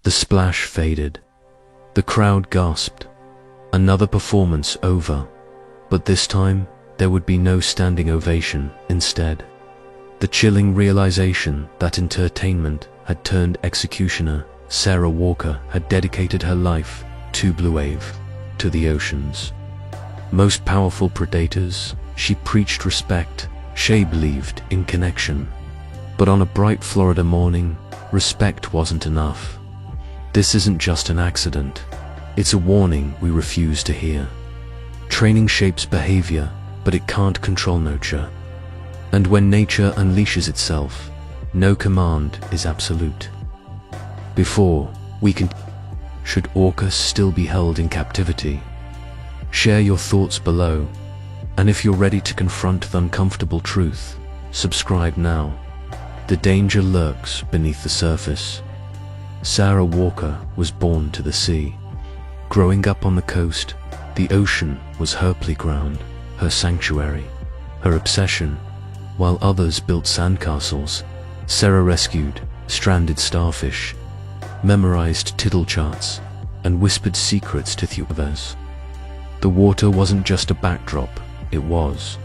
The splash faded. The crowd gasped. Another performance over. But this time, there would be no standing ovation instead. The chilling realization that entertainment had turned executioner, Sarah Walker, had dedicated her life to BlueWave, to the oceans. Most powerful predators, she preached respect, she believed in connection. But on a bright Florida morning, respect wasn't enough. This isn't just an accident. It's a warning we refuse to hear. Training shapes behavior, but it can't control nature. And when nature unleashes itself, no command is absolute. Before we can, should orcas still be held in captivity? Share your thoughts below, and if you're ready to confront the uncomfortable truth, subscribe now. The danger lurks beneath the surface. Sarah Walker was born to the sea. Growing up on the coast, the ocean was her playground, her sanctuary, her obsession. While others built sandcastles, Sarah rescued stranded starfish, memorized tidal charts, and whispered secrets to others. The water wasn't just a backdrop, it was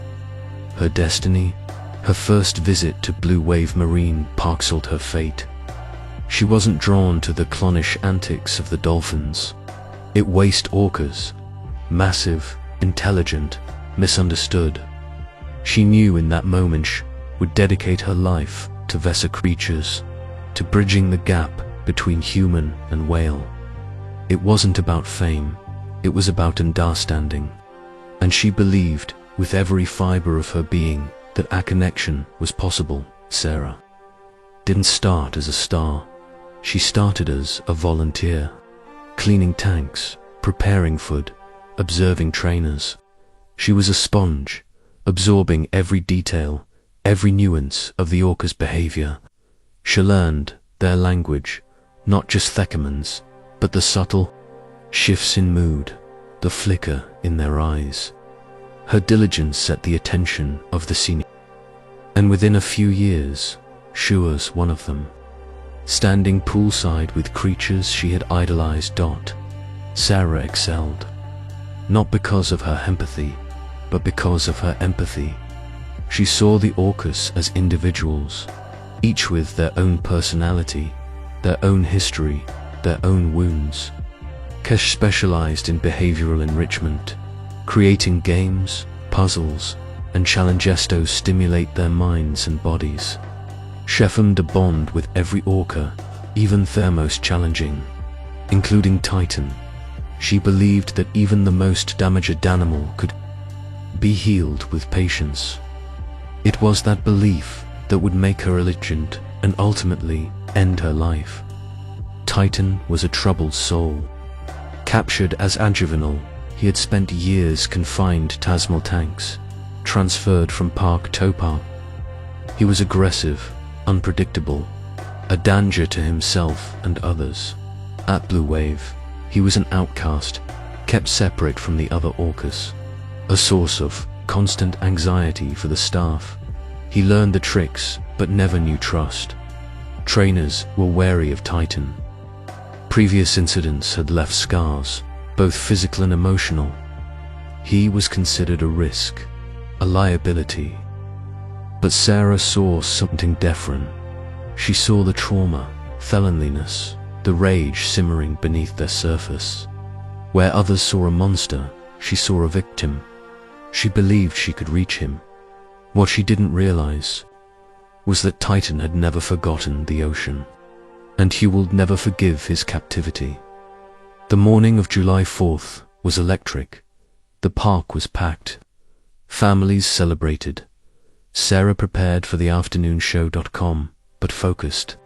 her destiny. Her first visit to BlueWave Marine Park sealed her fate. She wasn't drawn to the clownish antics of the dolphins. It waste orcas, massive, intelligent, misunderstood. She knew in that moment she would dedicate her life to Vesa creatures, to bridging the gap between human and whale. It wasn't about fame, it was about understanding. And she believed with every fiber of her being that a connection was possible. Sarah didn't start as a star. She started as a volunteer, cleaning tanks, preparing food, observing trainers. She was a sponge, absorbing every detail, every nuance of the orca's behavior. She learned their language, not just thecamans, but the subtle shifts in mood, the flicker in their eyes. Her diligence set the attention of the senior, and within a few years, she was one of them. Standing poolside with creatures she had idolized. Sarah excelled, not because of her empathy, but because of her empathy. She saw the orcas as individuals, each with their own personality, their own history, their own wounds. Kesh specialized in behavioral enrichment, creating games, puzzles, and challenges to stimulate their minds and bodies. She formed a bond with every orca, even their most challenging, including Titan. She believed that even the most damaged animal could be healed with patience. It was that belief that would make her a legend and ultimately end her life. Titan was a troubled soul. Captured as a juvenile, he had spent years confined to Tasmal tanks, transferred from park to park. He was aggressive, unpredictable, a danger to himself and others. At BlueWave, he was an outcast, kept separate from the other orcas, a source of constant anxiety for the staff. He learned the tricks, but never knew trust. Trainers were wary of Titan. Previous incidents had left scars, both physical and emotional. He was considered a risk, a liability. But Sarah saw something different. She saw the trauma, felonliness, the rage simmering beneath their surface. Where others saw a monster, she saw a victim. She believed she could reach him. What she didn't realize was that Titan had never forgotten the ocean, and he would never forgive his captivity. The morning of July 4th was electric. The park was packed. Families celebrated. Sarah prepared for the afternoon show, but focused.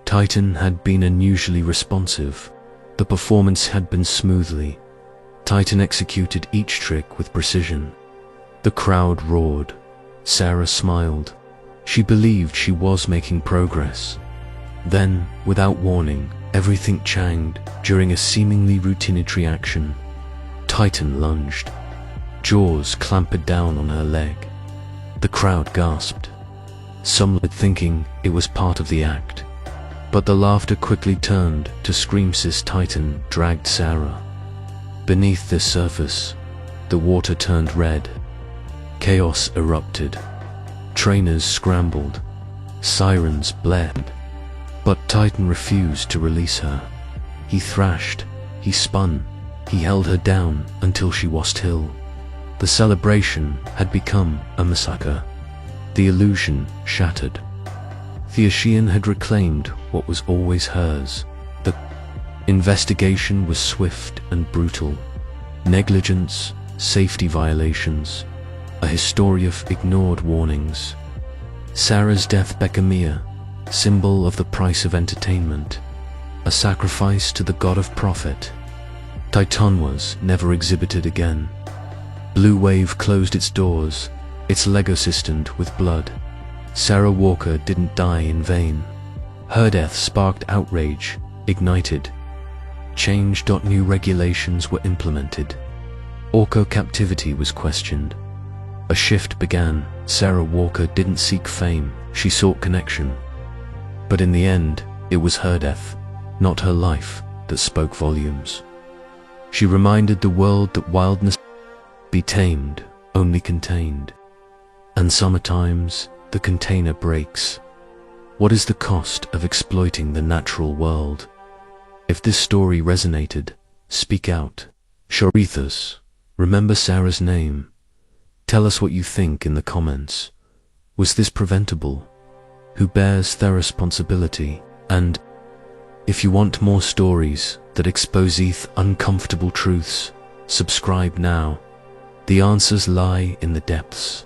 Titan had been unusually responsive. The performance had been smoothly. Titan executed each trick with precision. The crowd roared. Sarah smiled. She believed she was making progress. Then, without warning, everything changed during a seemingly routine action. Titan lunged. Jaws clamped down on her leg. The crowd gasped. Some were thinking it was part of the act. But the laughter quickly turned to screams as Titan dragged Sarah. Beneath this surface, the water turned red. Chaos erupted. Trainers scrambled. Sirens blared. But Titan refused to release her. He thrashed. He spun. He held her down until she washed hill. The celebration had become a massacre. The illusion shattered. The Ocean had reclaimed what was always hers. The investigation was swift and brutal. Negligence, safety violations, a history of ignored warnings. Sarah's death became a symbol of the price of entertainment, a sacrifice to the god of profit. Titan was never exhibited again. BlueWave closed its doors, its Lego systemed with blood. Sarah Walker didn't die in vain. Her death sparked outrage, ignited. Change. New regulations were implemented. Orca captivity was questioned. A shift began. Sarah Walker didn't seek fame, she sought connection. But in the end, it was her death, not her life, that spoke volumes. She reminded the world that wildness be tamed, only contained. And sometimes the container breaks. What is the cost of exploiting the natural world? If this story resonated, speak out. Horrifying. Remember Sarah's name. Tell us what you think in the comments. Was this preventable? Who bears the responsibility? And if you want more stories that expose these uncomfortable truths, subscribe now. The answers lie in the depths.